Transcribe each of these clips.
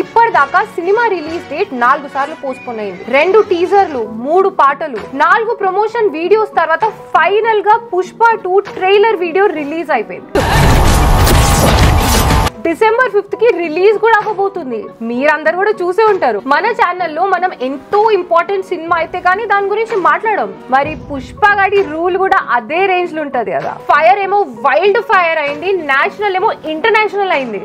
ఇప్పటిదాకా cinema release date 4 సార్లు postpone అయింది. 2 టీజర్లు, 3 పాటలు, 4 ప్రమోషన్ వీడియోస్ తర్వాత ఫైనల్ గా పుష్ప 2 ట్రైలర్ వీడియో రిలీజ్ అయిపోయింది. డిసెంబర్ 5th కి రిలీజ్ కూడా అవ్వబోతుంది. మీరందరూ కూడా చూసే ఉంటారు. మన ఛానల్లో మనం ఎంతో ఇంపార్టెంట్ సినిమా అయితే కానీ దాని గురించి మాట్లాడడం. మరి పుష్ప గాడి రూల్ కూడా అదే రేంజ్ లో ఉంటది కదా. ఫైర్ ఏమో వైల్డ్ ఫైర్ అయింది, నేషనల్ ఏమో ఇంటర్నేషనల్ అయింది.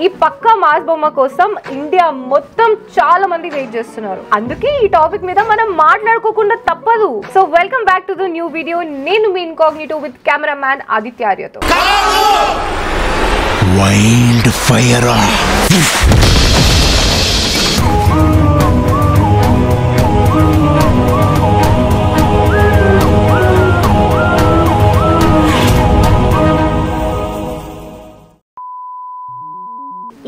ఈ పక్కా మాస్ బొమ్మ కోసం ఇండియా మొత్తం చాలా మంది వెయిట్ చేస్తున్నారు. అందుకే ఈ టాపిక్ మీద మనం మాట్లాడుకోకుండా తప్పదు. So welcome back to the new video. నేను మీ ఇన్కాగ్నిటో విత్ కెమెరామ్యాన్ ఆదిత్య ఆర్యతో. Wild fire.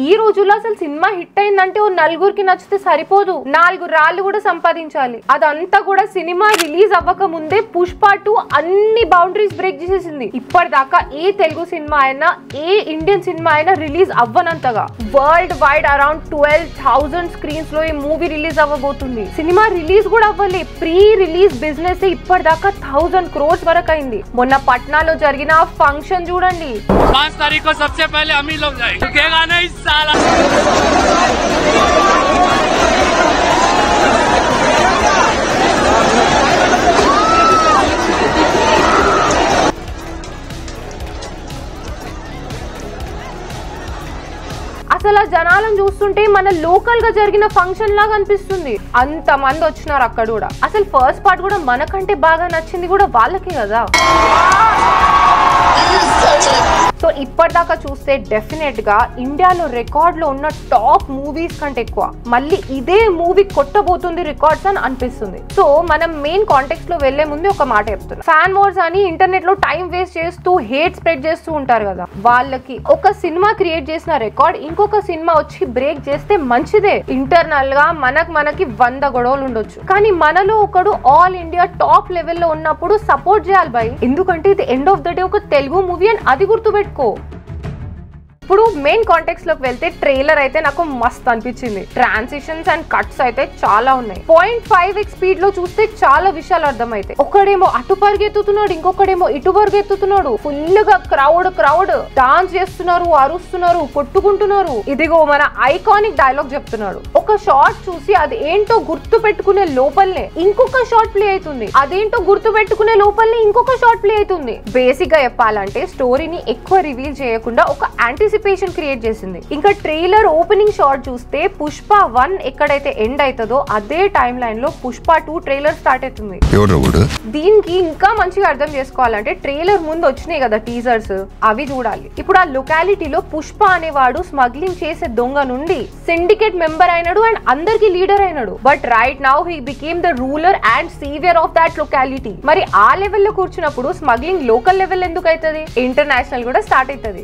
ఈ రోజుల్లో అసలు సినిమా హిట్ అయిందంటే ఓ నలుగురికి నచ్చితే సరిపోదు, 4 రాళ్ళు కూడా సంపాదించాలి. అదంతా కూడా సినిమా రిలీజ్ అవ్వక ముందే పుష్ప 2 అన్ని బౌండరీస్ బ్రేక్ చేసేసింది. ఇప్పటిదాకా ఏ తెలుగు సినిమా అయినా, ఏ ఇండియన్ సినిమా అయినా రిలీజ్ అవ్వనంతగా వరల్డ్ వైడ్ అరౌండ్ 12,000 స్క్రీన్స్ లో ఈ మూవీ రిలీజ్ అవ్వబోతుంది. సినిమా రిలీజ్ కూడా అవ్వలే, ప్రీ రిలీజ్ బిజినెస్ ఇప్పటిదాకా 1000 crores వరకు అయింది. మొన్న పట్నాలో జరిగిన ఫంక్షన్ చూడండి. 5 तारीख को सबसे पहले हम ही लोग जाएंगे। साला అసలు ఆ జనాలను చూస్తుంటే మన లోకల్ గా జరిగిన ఫంక్షన్ లాగా అనిపిస్తుంది. అంత మంది వచ్చినారు అక్కడ కూడా. అసలు ఫస్ట్ పార్ట్ కూడా మనకంటే బాగా నచ్చింది కూడా వాళ్ళకే కదా. సో ఇప్పటిదాకా చూస్తే డెఫినెట్ గా ఇండియాలో రికార్డ్ లో ఉన్న టాప్ మూవీస్ కంటే ఎక్కువ మళ్ళీ ఇదే మూవీ కొట్టబోతుంది రికార్డ్స్ అని అనిపిస్తుంది. సో మనం మెయిన్ కాంటెక్స్ట్ లో వెళ్లే ముందు ఒక మాట చెప్తున్నాం. ఫ్యాన్ వార్స్ అని ఇంటర్నెట్ లో టైం వేస్ట్ చేస్తూ హేట్ స్ప్రెడ్ చేస్తూ ఉంటారు కదా, వాళ్ళకి ఒక సినిమా క్రియేట్ చేసిన రికార్డ్ ఇంకొక సినిమా వచ్చి బ్రేక్ చేస్తే మంచిదే. ఇంటర్నల్ గా మనకి 100 గొడవలు ఉండొచ్చు, కానీ మనలో ఒకడు ఆల్ ఇండియా టాప్ లెవెల్లో ఉన్నప్పుడు సపోర్ట్ చేయాలి బై. ఎందుకంటే ఇది ఎండ్ ఆఫ్ ద డే ఒక తెలుగు మూవీ అని అది గుర్తుపెట్టుకో. ఇప్పుడు మెయిన్ కాంటెక్స్ట్ లోకి వెళ్తే ట్రైలర్ అయితే నాకు మస్త్ అనిపించింది. ట్రాన్సిషన్స్ అండ్ కట్స్ అయితే చాలా ఉన్నాయి. 0.5x స్పీడ్ లో చూస్తే చాలా విషయాలు అర్థమైతే. ఒకడేమో అటు పరిగెత్తుతున్నాడు, ఇంకొకడేమో ఇటు పరిగెత్తుతున్నాడు. ఫుల్ గా క్రౌడ్ డాన్స్ చేస్తున్నారు, అరుస్తున్నారు, కొట్టుకుంటున్నారు. ఇదిగో మన ఐకానిక్ డైలాగ్ చెప్తున్నాడు. ఒక షార్ట్ చూసి అది ఏంటో గుర్తు పెట్టుకునే లోపలనే ఇంకొక షార్ట్ ప్లే అవుతుంది. అదేంటో గుర్తు పెట్టుకునే లోపలనే ఇంకొక షార్ట్ ప్లే అవుతుంది. బేసిక్ గా చెప్పాలంటే స్టోరీని ఎక్కువ రివీల్ చేయకుండా ఒక యాంటిసిపేషన్ క్రియేట్ చేసింది. ఇంకా ట్రైలర్ ఓపెనింగ్ షాట్ చూస్తే పుష్ప 1 ఎక్కడైతే ఎండ్ అవుతుందో అదే టైం లైన్ లో పుష్ప 2 ట్రైలర్ స్టార్ట్ అవుతుంది. దీనికి ఇంకా మంచిగా అర్థం చేసుకోవాలంటే ట్రైలర్ ముందు వచ్చినాయి కదా టీజర్స్, అవి చూడాలి. ఇప్పుడు ఆ లొకాలిటీలో పుష్ప అనేవాడు స్మగ్లింగ్ చేసే దొంగ నుండి సిండికేట్ మెంబర్ అయినాడు అండ్ అందరికి లీడర్ అయినాడు. But right now he became the ruler and saviour of that locality. మరి ఆ లెవెల్లో కూర్చున్నప్పుడు స్మగ్లింగ్ లోకల్ లెవెల్ ఎందుకు అవుతుంది? ఇంటర్నేషనల్ కూడా స్టార్ట్ అవుతుంది.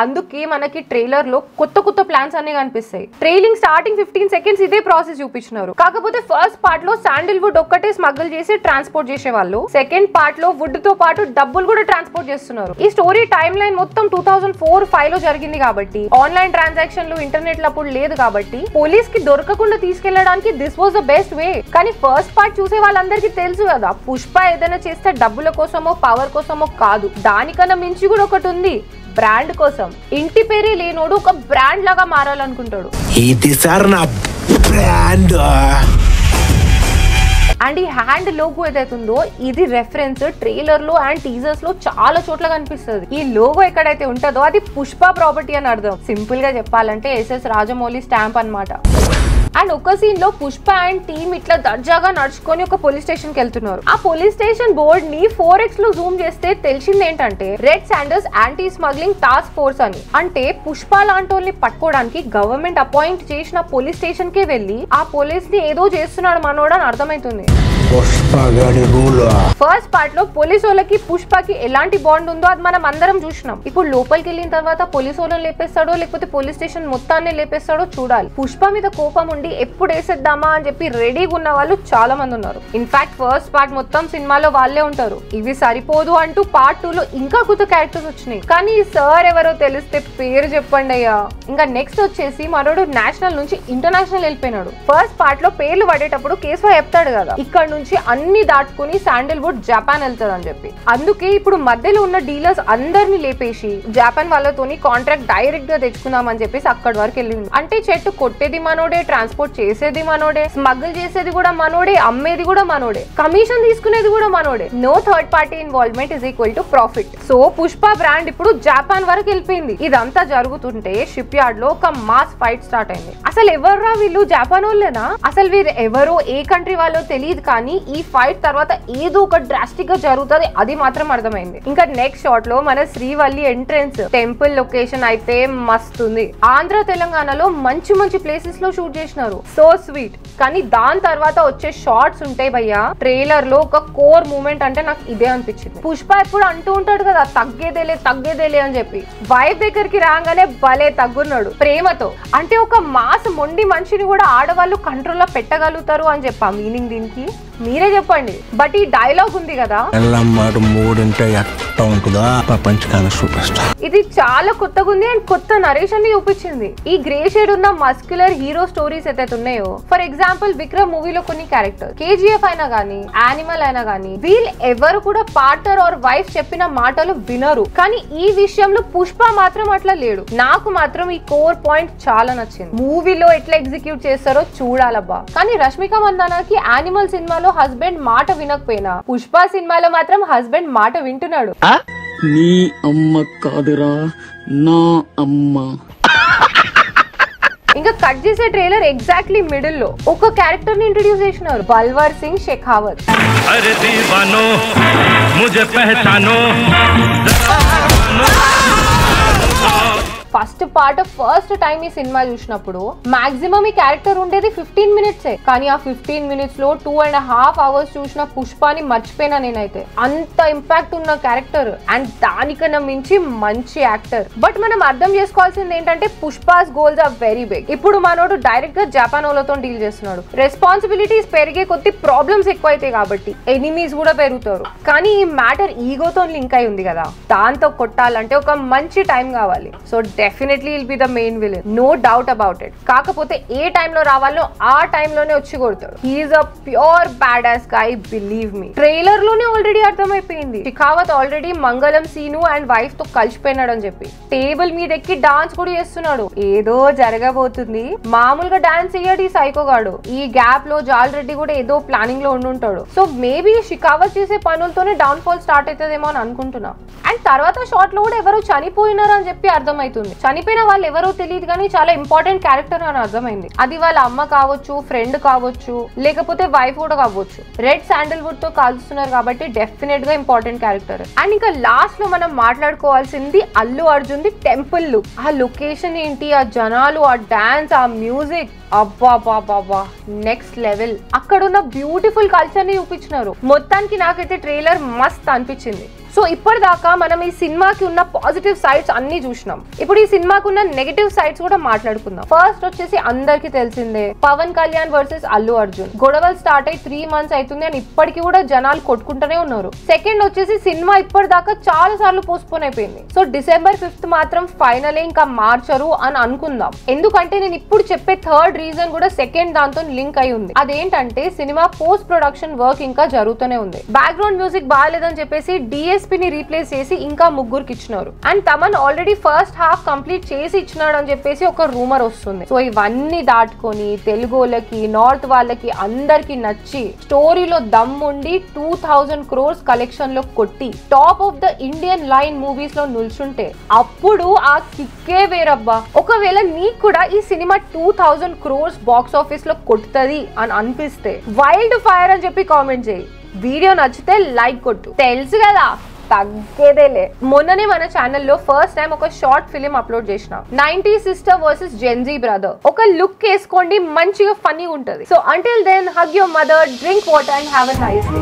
అందుకే మనకి ట్రైలర్ లో కొత్త ప్లాన్స్ అన్ని కనిపిస్తాయి. ట్రైలింగ్ స్టార్టింగ్ 15 seconds ఇదే ప్రాసెస్ చూపించినారు. కాకపోతే ఫస్ట్ పార్ట్ లో శాండిల్వుడ్ ఒక్కటే స్మగ్ల్ చేసి ట్రాన్స్పోర్ట్ చేసే వాళ్ళు, సెకండ్ పార్ట్ లో వుడ్ తో పాటు డబ్బులు కూడా ట్రాన్స్పోర్ట్ చేస్తున్నారు. ఈ స్టోరీ టైమ్ లైన్ మొత్తం 2004-5 లో జరిగింది కాబట్టి ఆన్లైన్ ట్రాన్సాక్షన్లు ఇంటర్నెట్ అప్పుడు లేదు కాబట్టి పోలీస్ కి దొరకకుండా తీసుకెళ్లడానికి this was the best way. కానీ ఫస్ట్ పార్ట్ చూసే వాళ్ళందరికీ తెలుసు కదా, పుష్ప ఏదైనా చేస్తే డబ్బుల కోసమో పవర్ కోసమో కాదు, దానికన్నా మించి కూడా ఒకటి ఉంది, బ్రాండ్ కోసం. ఇంటి పేరే లేనోడు ఒక బ్రాండ్ లాగా మారాలనుకుంటాడు. అండ్ ఈ హ్యాండ్ లోగో ఏదైతుందో ఇది రెఫరెన్స్ ట్రైలర్ లో అండ్ టీజర్స్ లో చాలా చోట్ల కనిపిస్తుంది. ఈ లోగో ఎక్కడైతే ఉంటుందో అది పుష్ప ప్రాపర్టీ అని అర్థం. సింపుల్ గా చెప్పాలంటే SS రాజమౌళి స్టాంప్ అన్నమాట. అండ్ ఒక సీన్ లో పుష్ప అండ్ టీమ్ ఇట్లా దర్జాగా నడుచుకొని ఒక పోలీస్ స్టేషన్ కి వెళ్తున్నారు. ఆ పోలీస్ స్టేషన్ బోర్డ్ ని 4x లో జూమ్ చేస్తే తెలిసింది ఏంటంటే red Sanders anti smuggling task force అని. అంటే పుష్ప లాంటి పట్టుకోవడానికి గవర్నమెంట్ అపాయింట్ చేసిన పోలీస్ స్టేషన్ కే వెళ్లి ఆ పోలీస్ ని ఏదో చేస్తున్నాడు మనోడు అని అర్థమవుతుంది. ఫస్ట్ పార్ట్ లో పోలీసు వాళ్ళకి పుష్పకి ఎలాంటి బాండ్ ఉందో అది మనం అందరం చూసినాం. ఇప్పుడు లోపలికి వెళ్ళిన తర్వాత పోలీసు వాళ్ళని లేపేస్తాడో లేకపోతే పోలీస్ స్టేషన్ మొత్తాన్ని లేపేస్తాడో చూడాలి. పుష్ప మీద కోపం ఉండి ఎప్పుడు వేసేద్దామా అని చెప్పి రెడీగా ఉన్న వాళ్ళు చాలా మంది ఉన్నారు. ఇన్ఫాక్ట్ ఫస్ట్ పార్ట్ మొత్తం సినిమాలో వాళ్ళే ఉంటారు. ఇవి సరిపోదు అంటూ పార్ట్ 2 లో ఇంకా కొత్త క్యారెక్టర్స్ వచ్చినాయి. కానీ సార్ ఎవరో తెలిస్తే పేరు చెప్పండి అయ్యా. ఇంకా నెక్స్ట్ వచ్చేసి మనోడు నేషనల్ నుంచి ఇంటర్నేషనల్ వెళ్ళిపోయినాడు. ఫస్ట్ పార్ట్ లో పేర్లు పడేటప్పుడు కేశవ చెప్తాడు కదా, ఇక్కడ నుంచి అన్ని దాటుకుని శాండిల్వుడ్ జపాన్ వెళ్తాడు అని చెప్పి. అందుకే ఇప్పుడు మధ్యలో ఉన్న డీలర్స్ అందరినీ లేపేసి జపాన్ వాళ్ళతోని కాంట్రాక్ట్ డైరెక్ట్ గా తెచ్చుకుందామని చెప్పేసి అక్కడి వరకు వెళ్ళింది. అంటే చెట్టు కొట్టేది మనోడే, ట్రాన్స్పోర్ట్ చేసేది మనోడే, స్మగుల్ చేసేది కూడా మనోడే, అమ్మేది కూడా మనోడే, కమిషన్ తీసుకునేది కూడా మనోడే. No third party involvement is equal to profit. So Pushpa brand ఇప్పుడు జపాన్ వరకు వెళ్ళిపోయింది. ఇదంతా జరుగుతుంటే షిప్ యార్డ్ లో ఒక మాస్ ఫైట్ స్టార్ట్ అయింది. అసలు ఎవర్రా వీళ్ళు, జపాన్ వాళ్ళేనా? అసలు వీరు ఎవరో ఏ కంట్రీ వాళ్ళో తెలియదు. కానీ ఈ ఫైట్ తర్వాత ఏదో ఒక డ్రాస్టిక్ గా జరుగుతుంది, అది మాత్రం అర్థమైంది. ఇంకా నెక్స్ట్ షాట్ లో మన శ్రీవల్లి ఎంట్రెన్స్ టెంపుల్ లొకేషన్ అయితే మస్తుంది. ఆంధ్ర తెలంగాణలో మంచి మంచి ప్లేసెస్ లో షూట్ చేసినారు. So sweet. కానీ దాని తర్వాత వచ్చే షార్ట్స్ ఉంటాయి భయ్యా, ట్రైలర్ లో ఒక కోర్ మూమెంట్ అంటే నాకు ఇదే అనిపించింది. పుష్ప ఎప్పుడు అంటూ ఉంటాడు కదా తగ్గేదేలే అని చెప్పి, వైఫ్ దగ్గరికి రాగానే భలే తగ్గున్నాడు ప్రేమతో. అంటే ఒక మాస్ మొండి మనిషిని కూడా ఆడవాళ్ళు కంట్రోల్లో పెట్టగలుగుతారు అని చెప్పా మీనింగ్. దీనికి మీరే చెప్పండి. బట్ ఈ డైలాగ్ ఉంది కదా, ఇది చాలా కొత్తగా ఉంది అండ్ కొత్త నరేషన్ ని చూపించింది. ఈ గ్రే షేడ్ ఉన్న మస్క్యులర్ హీరో స్టోరీస్ ఏదైతే ఉన్నాయో, ఫర్ ఎగ్జాంపుల్ విక్రమ్ మూవీలో కొన్ని క్యారెక్టర్, కేజీఎఫ్ అయినా గానీ, యానిమల్ అయినా గానీ, వీళ్ళు ఎవరు కూడా పార్ట్నర్ ఆర్ వైఫ్ చెప్పిన మాటలు వినరు. కానీ ఈ విషయంలో పుష్ప మాత్రం అట్లా లేడు. నాకు మాత్రం ఈ కోర్ పాయింట్ చాలా నచ్చింది. మూవీలో ఎట్లా ఎగ్జిక్యూట్ చేస్తారో చూడాలబ్బా. కానీ రష్మిక మందానాకి యానిమల్ సినిమాలో హస్బెండ్ మాట వినకపోయినా, పుష్ప సినిమాలో మాత్రం హస్బెండ్ మాట వింటున్నాడు. నీ అమ్మ కాదురా నా అమ్మ. ఇంకా కట్ చేసే ట్రైలర్ ఎగ్జాక్ట్లీ మిడిల్ లో ఒక క్యారెక్టర్ ని ఇంట్రడ్యూస్ చేసినారు, బల్వర్ సింగ్ షెఖావత్. अरे दीवानो मुझे पहचानो. ఫస్ట్ పార్ట్ ఫస్ట్ టైం ఈ సినిమా చూసినప్పుడు మాక్సిమం ఈ క్యారెక్టర్ ఉండేది 15 మినిట్సే. కానీ ఆ 15 మినిట్స్ లో 2.5 hours చూసిన పుష్పాని మర్చిపోయినా నేనైతే. అంత ఇంపాక్ట్ ఉన్న క్యారెక్టర్ అండ్ దానికన్నా మించి మంచి యాక్టర్. బట్ మనం అర్థం చేసుకోవాల్సింది ఏంటంటే Pushpa's goals are very big. ఇప్పుడు మనోడు డైరెక్ట్ గా జపాన్ వాళ్ళతో డీల్ చేస్తున్నాడు. రెస్పాన్సిబిలిటీస్ పెరిగే కొద్ది ప్రాబ్లమ్స్ ఎక్కువైతాయి కాబట్టి ఎనిమీస్ కూడా పెరుగుతారు. కానీ ఈ మ్యాటర్ ఈగోతో లింక్ అయి ఉంది కదా, దాంతో కొట్టాలంటే ఒక మంచి టైం కావాలి. So definitely will be the main villain, no doubt about it. కాకపోతే ఏ టైంలో రావాలో ఆ టైంలోనే వచ్చి కొడతాడు. He's a pure bad ass guy, believe me. Trailer లోనే ఆల్రెడీ అర్థమైపోయింది. Shekhawat already Mangalam Seenu and wife తో కలిసిపోయినాడు అని చెప్పి. టేబుల్ మీద ఎక్కి డాన్స్ కూడా చేస్తున్నాడు. ఏదో జరగబోతుంది. మామూలుగా డాన్స్ చేయడు ఈ సైకోగాడు. ఈ గ్యాప్ లో జాల్ రెడ్డి కూడా ఏదో ప్లానింగ్ లో ఉండుంటాడు. సో మేబీ షెఖావత్ చేసే పనులతోనే డౌన్ ఫాల్ స్టార్ట్ అవుతుందేమో అని అనుకుంటున్నా. అండ్ తర్వాత షార్ట్ లో కూడా ఎవరో చనిపోయినారు అని చెప్పి అర్థమవుతుంది. చనిపోయిన వాళ్ళు ఎవరో తెలియదు కానీ చాలా ఇంపార్టెంట్ క్యారెక్టర్ అని అర్థమైంది. అది వాళ్ళ అమ్మ కావచ్చు, ఫ్రెండ్ కావచ్చు, లేకపోతే వైఫ్ కూడా కావచ్చు. రెడ్ శాండిల్వుడ్ తో కాల్స్తున్నారు కాబట్టి డెఫినెట్ గా ఇంపార్టెంట్ క్యారెక్టర్. అండ్ ఇంకా లాస్ట్ లో మనం మాట్లాడుకోవాల్సింది Allu Arjun the temple look. ఆ లొకేషన్ ఏంటి, ఆ జనాలు, ఆ డాన్స్, ఆ మ్యూజిక్, అబ్బా నెక్స్ట్ లెవెల్. అక్కడ ఉన్న బ్యూటిఫుల్ కల్చర్ ని చూపించినారు. మొత్తానికి నాకైతే ట్రైలర్ మస్త్ అనిపించింది. సో ఇప్పటిదాకా మనం ఈ సినిమాకి ఉన్న పాజిటివ్ సైడ్స్ అన్ని చూసినాం. ఇప్పుడు ఈ సినిమాకి ఉన్న నెగటివ్ సైడ్స్ కూడా మాట్లాడుకుందాం. ఫస్ట్ వచ్చేసి అందరికి తెలిసిందే, పవన్ కళ్యాణ్ వర్సెస్ అల్లు అర్జున్. గొడవలు స్టార్ట్ అయ్యి 3 months అవుతుంది అని ఇప్పటికీ కూడా జనాలు కొట్టుకుంటూనే ఉన్నారు. సెకండ్ వచ్చేసి సినిమా ఇప్పటిదాకా చాలా సార్లు పోస్ట్పోన్ అయిపోయింది. సో December 5th మాత్రం ఫైనల్ ఇంకా మార్చరు అని అనుకుందాం. ఎందుకంటే నేను ఇప్పుడు చెప్పే థర్డ్ రీజన్ కూడా సెకండ్ దాంతో లింక్ అయి ఉంది. అదేంటంటే సినిమా పోస్ట్ ప్రొడక్షన్ వర్క్ ఇంకా జరుగుతూనే ఉంది. బ్యాక్గ్రౌండ్ మ్యూజిక్ బాగాలేదని చెప్పేసి డిఎస్పీ ని రీప్లేస్ చేసి ఇంకా ముగ్గురికి ఇచ్చినారు. And Thaman already first half complete చేసి ఇచ్చినాడు అని చెప్పేసి ఒక రూమర్ వస్తుంది. సో ఇవన్నీ దాటుకొని తెలుగు వాళ్ళకి, నార్త్ వాళ్ళకి అందరికి నచ్చి స్టోరీలో దమ్ ఉండి 2000 crores కలెక్షన్ లో కొట్టి top of the Indian line movies లో నిల్చుంటే అప్పుడు ఆ కిక్కే వేరబ్బా. ఒకవేళ నీకు కూడా ఈ సినిమా 2000 crores బాక్స్ ఆఫీస్ లో కొట్టుతుంది అని అనిపిస్తే వైల్డ్ ఫైర్ అని చెప్పి కామెంట్ చేయి. వీడియో నచ్చితే లైక్ కొట్టు. తెలుసు కదా తగ్గేదేలే. మొన్ననే మన ఛానల్లో ఫస్ట్ టైం ఒక షార్ట్ ఫిలిం అప్లోడ్ చేసిన, 90s sister versus Gen Z brother. ఒక లుక్ వేసుకోండి, మంచిగా ఫన్నీ ఉంటది. So until then, hug your mother, drink water and have a nice day.